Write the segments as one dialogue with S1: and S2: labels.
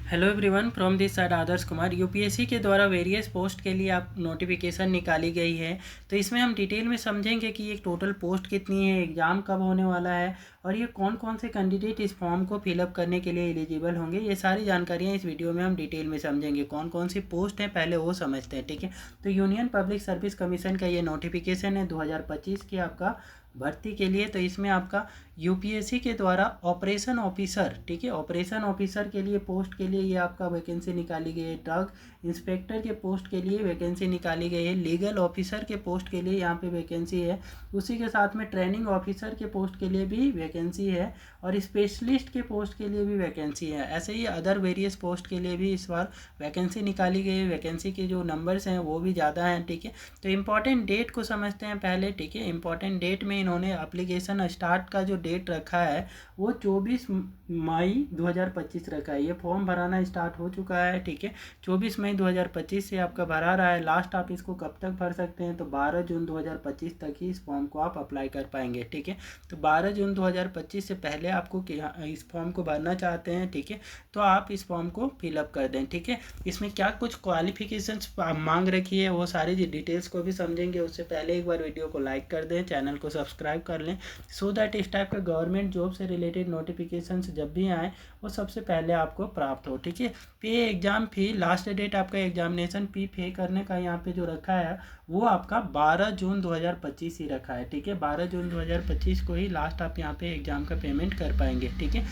S1: Hello everyone, from this side Adarsh Kumar. UPSC के द्वारा various post के लिए आप नोटिफिकेशन निकाली गई है। तो इसमें हम डिटेल में समझेंगे कि ये टोटल पोस्ट कितनी है, एग्ज़ाम कब होने वाला है और ये कौन कौन से कैंडिडेट इस फॉर्म को फिलअप करने के लिए एलिजिबल होंगे। ये सारी जानकारियाँ इस वीडियो में हम डिटेल में समझेंगे। कौन कौन सी पोस्ट हैं पहले वो समझते हैं, ठीक है। तो यूनियन पब्लिक सर्विस कमीशन का ये नोटिफिकेशन है 2025 की आपका भर्ती के लिए। तो इसमें आपका यूपीएससी के द्वारा ऑपरेशन ऑफिसर, ठीक है, ऑपरेशन ऑफिसर के लिए पोस्ट के लिए ये आपका वैकेंसी निकाली गई है। ड्रग इंस्पेक्टर के पोस्ट के लिए वैकेंसी निकाली गई है। लीगल ऑफिसर के पोस्ट के लिए यहाँ पे वैकेंसी है। उसी के साथ में ट्रेनिंग ऑफिसर के पोस्ट के लिए भी वैकेंसी है और स्पेशलिस्ट के पोस्ट के लिए भी वैकेंसी है। ऐसे ही अदर वेरियस पोस्ट के लिए भी इस बार वैकेंसी निकाली गई है। वैकेंसी के जो नंबर्स हैं वो भी ज़्यादा हैं, ठीक है। तो इम्पॉर्टेंट डेट को समझते हैं पहले, ठीक है। इम्पॉर्टेंट डेट में इन्होंने एप्लीकेशन स्टार्ट का जो डेट रखा है वो 24 मई 2025 रखा है। ये फॉर्म भराना स्टार्ट हो चुका है, ठीक है। 24 मई 2025 से आपका भरा रहा है। लास्ट आप इसको कब तक भर सकते हैं, तो 12 जून 2025 तक ही इस फॉर्म को आप अप्लाई कर पाएंगे, ठीक है। तो 12 जून 2025 से पहले आपको इस फॉर्म को भरना चाहते हैं, ठीक है, तो आप इस फॉर्म को फिलअप कर दें, ठीक है। इसमें क्या कुछ क्वालिफिकेशंस मांग रखी है वो सारी डिटेल्स को भी समझेंगे। उससे पहले एक बार वीडियो को लाइक कर दें, चैनल को सब्सक्राइब कर लें, सो दैट इस टाइप का गवर्नमेंट जॉब से रिलेटेड नोटिफिकेशंस जब भी आए वो सबसे पहले आपको प्राप्त हो, ठीक है। पे एग्ज़ाम फी, लास्ट डेट आपका एग्जामिनेशन फी पे करने का यहाँ पे जो रखा है वो आपका 12 जून 2025 ही रखा है, ठीक है। 12 जून 2025 को ही लास्ट आप यहाँ पे एग्ज़ाम का पेमेंट कर पाएंगे, ठीक है।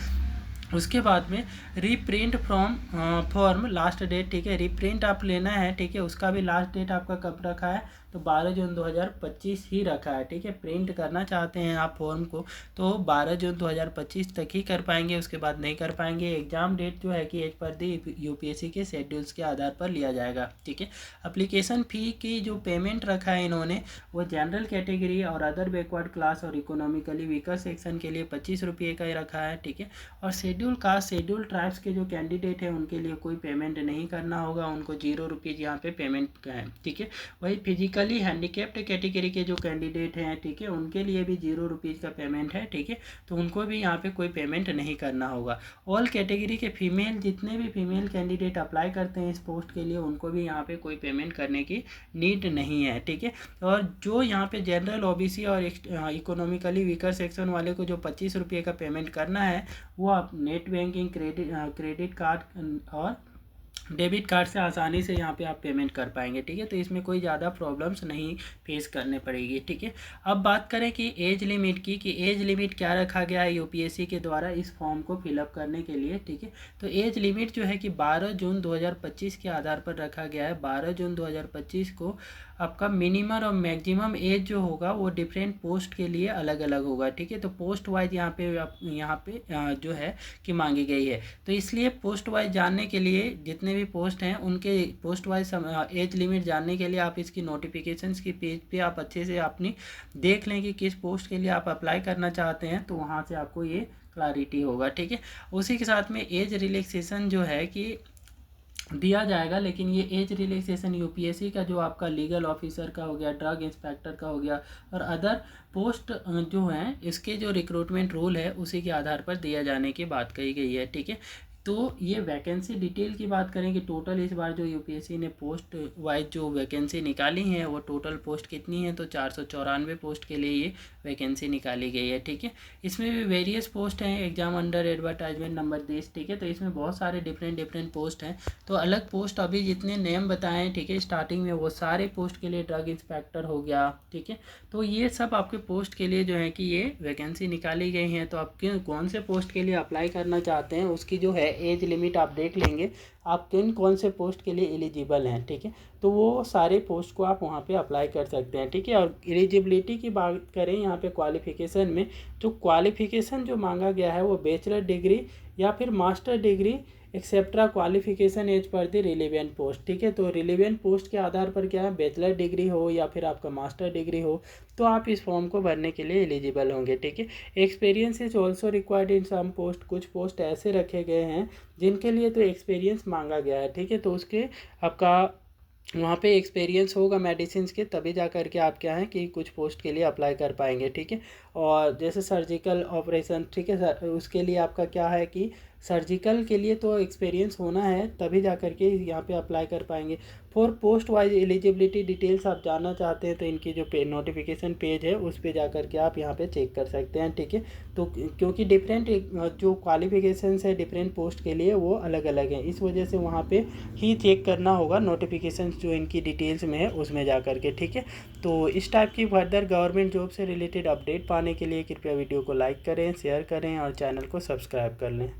S1: उसके बाद में रीप्रिंट फॉर्म लास्ट डेट, ठीक है, रीप्रिंट आप लेना है, ठीक है। उसका भी लास्ट डेट आपका कब रखा है, तो 12 जून 2025 ही रखा है, ठीक है। प्रिंट करना चाहते हैं आप फॉर्म को तो 12 जून 2025 तक ही कर पाएंगे, उसके बाद नहीं कर पाएंगे। एग्ज़ाम डेट जो है कि एज पर दी यूपीएससी के शेड्यूल्स के आधार पर लिया जाएगा, ठीक है। एप्लीकेशन फ़ी की जो पेमेंट रखा है इन्होंने वो जनरल कैटेगरी और अदर बैकवर्ड क्लास और इकोनॉमिकली वीकर सेक्शन के लिए 25 रुपये का ही रखा है, ठीक है। और शेड्यूल कास्ट, शेड्यूल ट्राइब्स के जो कैंडिडेट हैं उनके लिए कोई पेमेंट नहीं करना होगा, उनको 0 रुपीज़ यहाँ पे पेमेंट का है, ठीक है। वही फिजिकली हैंडीकेप्ड कैटेगरी के जो कैंडिडेट हैं, ठीक है, उनके लिए भी 0 रुपीज़ का पेमेंट है, ठीक है। तो उनको भी यहाँ पे कोई पेमेंट नहीं करना होगा। ऑल कैटेगरी के फीमेल, जितने भी फीमेल कैंडिडेट अप्लाई करते हैं इस पोस्ट के लिए उनको भी यहाँ पे कोई पेमेंट करने की नीड नहीं है, ठीक है। और जो यहाँ पे जनरल ओबीसी और इकोनॉमिकली वीकर सेक्शन वाले को जो 25 रुपये का पेमेंट करना है वो आप नेट बैंकिंग, क्रेडिट कार्ड और डेबिट कार्ड से आसानी से यहाँ पे आप पेमेंट कर पाएंगे, ठीक है। तो इसमें कोई ज़्यादा प्रॉब्लम्स नहीं फेस करने पड़ेगी, ठीक है। अब बात करें कि एज लिमिट की, कि एज लिमिट क्या रखा गया है यूपीएससी के द्वारा इस फॉर्म को फिलअप करने के लिए, ठीक है। तो एज लिमिट जो है कि 12 जून 2025 के आधार पर रखा गया है। 12 जून 2025 को आपका मिनिमम और मैक्सिमम एज जो होगा वो डिफरेंट पोस्ट के लिए अलग अलग होगा, ठीक है। तो पोस्ट वाइज यहाँ पे जो है कि मांगी गई है। तो इसलिए पोस्ट वाइज जानने के लिए जितने भी पोस्ट हैं उनके पोस्ट वाइज एज लिमिट जानने के लिए आप इसकी नोटिफिकेशंस की पेज पे आप अच्छे से अपनी देख लें कि किस पोस्ट के लिए आप अप्लाई करना चाहते हैं, तो वहाँ से आपको ये क्लैरिटी होगा, ठीक है। उसी के साथ में एज रिलैक्सेशन जो है कि दिया जाएगा, लेकिन ये एज रिलैक्सेशन यूपीएससी का जो आपका लीगल ऑफिसर का हो गया, ड्रग इंस्पेक्टर का हो गया और अदर पोस्ट जो हैं इसके जो रिक्रूटमेंट रूल है उसी के आधार पर दिया जाने की बात कही गई है, ठीक है। तो ये वैकेंसी डिटेल की बात करें कि टोटल इस बार जो यूपीएससी ने पोस्ट वाइज जो वैकेंसी निकाली है वो टोटल पोस्ट कितनी है, तो 494 पोस्ट के लिए ये वैकेंसी निकाली गई है, ठीक है। इसमें भी वेरियस पोस्ट हैं, एग्जाम अंडर एडवर्टाइजमेंट नंबर 10, ठीक है। तो इसमें बहुत सारे डिफरेंट पोस्ट हैं। तो अलग पोस्ट अभी जितने नेम बताए हैं, ठीक है, स्टार्टिंग में वो सारे पोस्ट के लिए ड्रग इंस्पेक्टर हो गया, ठीक है। तो ये सब आपके पोस्ट के लिए जो है कि ये वैकेंसी निकाली गई हैं। तो आप कौन से पोस्ट के लिए अप्लाई करना चाहते हैं उसकी जो है एज लिमिट आप देख लेंगे, आप कौन से पोस्ट के लिए एलिजिबल हैं, ठीक है। तो वो सारे पोस्ट को आप वहाँ पे अप्लाई कर सकते हैं, ठीक है। और एलिजिबिलिटी की बात करें यहाँ पे क्वालिफ़िकेशन में, तो क्वालिफ़िकेशन जो मांगा गया है वो बैचलर डिग्री या फिर master degree etcetera qualification as per the relevant post, ठीक है। तो रिलेवेंट पोस्ट के आधार पर क्या है, बैचलर डिग्री हो या फिर आपका मास्टर डिग्री हो तो आप इस फॉर्म को भरने के लिए एलिजिबल होंगे, ठीक है। Experience is also required in some post, कुछ पोस्ट ऐसे रखे गए हैं जिनके लिए तो एक्सपीरियंस मांगा गया है, ठीक है। तो उसके आपका वहाँ पे एक्सपीरियंस होगा मेडिसिन के, तभी जा कर के आप क्या है कि कुछ पोस्ट के लिए अप्लाई कर पाएंगे, ठीक है। और जैसे सर्जिकल ऑपरेशन, ठीक है सर, उसके लिए आपका क्या है कि सर्जिकल के लिए तो एक्सपीरियंस होना है, तभी जा कर के यहाँ पे अप्लाई कर पाएंगे। For post wise eligibility details आप जानना चाहते हैं तो इनकी जो नोटिफिकेशन पेज है उस पे जा कर के आप यहाँ पे चेक कर सकते हैं, ठीक है। तो क्योंकि डिफरेंट जो क्वालिफिकेशंस है डिफरेंट पोस्ट के लिए वो अलग अलग हैं, इस वजह से वहाँ पे ही चेक करना होगा नोटिफिकेशन जो इनकी डिटेल्स में है उसमें जा कर के, ठीक है। तो इस टाइप की फर्दर गवर्नमेंट जॉब से रिलेटेड अपडेट पाने के लिए कृपया वीडियो को लाइक करें, शेयर करें और चैनल को सब्सक्राइब कर लें।